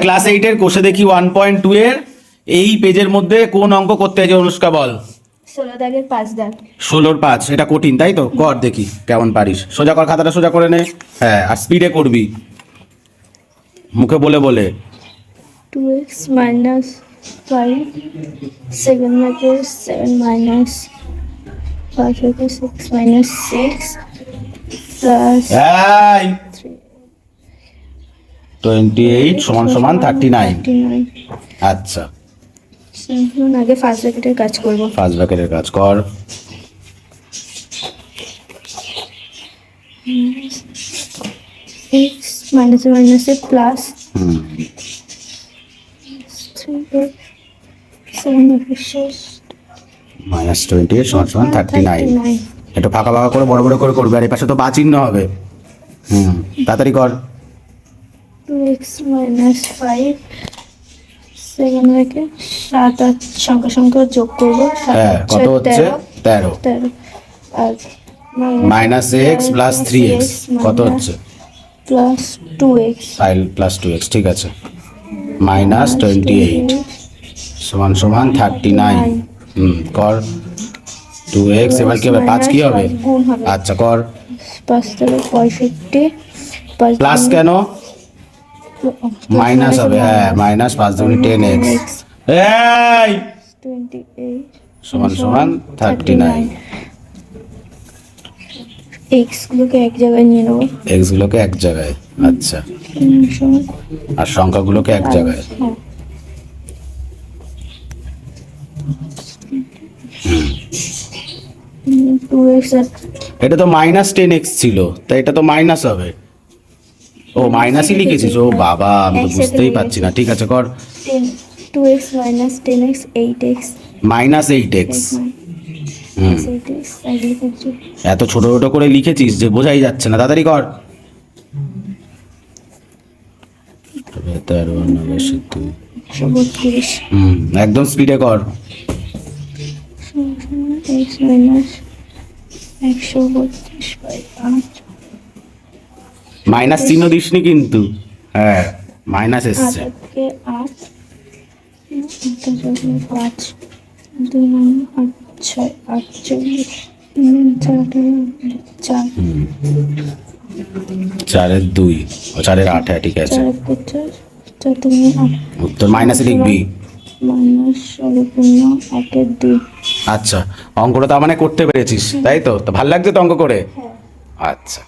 Class 8 এর কোষে দেখি 1.2 এর এই পেজের মধ্যে কোন অঙ্ক করতে আছে অনুষ্কা বল। 16 দাগের 5 দাগ। 16-র 5, এটা কঠিন তাই তো? কর দেখি কেমন পারিস। সোজা কর, খাতাটা সোজা করে নে। হ্যাঁ, আর স্পিডে করবি, মুখে বলে বলে। 2x minus 5 7 bracket 7 minus 5 bracket 6 minus 6 plus এই 28 সমান সমান 39। 39। আচ্ছা, এখন আগে ফার্স্ট ব্র্যাকেটের কাজ করব। ফার্স্ট ব্র্যাকেটের কাজ কর। x minus minus plus 3x 7 bracket 6 -28 সমান সমান 39। একটু ফাঁকা ফাঁকা করে বড় বড় করে করবি, আর এই পাশে তো বা চিহ্ন হবে। তাড়াতাড়ি কর। 2x minus 5 7 bracket 7 আর সংখ্যা সংখ্যা যোগ করব। হ্যাঁ, কত হচ্ছে? 13। 13 আর মাইনাস এক্স প্লাস 3x কত হচ্ছে? প্লাস 2x প্লাস 2x, ঠিক আছে। -28 সমান সমান 39। কর 2x, এবার কি হবে? 5 কি হবে? গুণ হবে। আচ্ছা কর। 5 থেকে 65 প্লাস কেন? মাইনাস হবে। হ্যাঁ, মাইনাস 5 দুগুণে 10x এই 28 সমান সমান 39। x গুলোকে এক জায়গায় নিয়ে নেব। x গুলোকে এক জায়গায়, আচ্ছা, সমান আর সংখ্যাগুলোকে এক জায়গায়। হ্যাঁ। হুম, 2x আর এটা তো -10x ছিল, তাই এটা তো মাইনাস হবে। ও মাইনাসই লিখেছিস? ও বাবা, আমি তো বুঝতেই পারছি না। ঠিক আছে কর। 2x minus 10x 8x -8x। 8x আর লিখেছি এত ছোট ছোট করে লিখেছিস যে বোঝাই যাচ্ছে না। তাড়াতাড়ি কর। 132 একদম স্পিডে কর। x minus 132/8 মাইনাস চিহ্ন দিসনি কিন্তু। হ্যাঁ, মাইনাস এসছে। 8 কে 8 5 2 9 8 6 48 4 4-এর 2 ও 4-এর 8। হ্যাঁ, ঠিক আছে। 4 উত্তর মাইনাসে লিখবি। মাইনাস 1/2 আচ্ছা, অঙ্কটা তার মানে করতে পেরেছিস তাই তো? তো ভালো লাগছে তো অঙ্ক করে? আচ্ছা।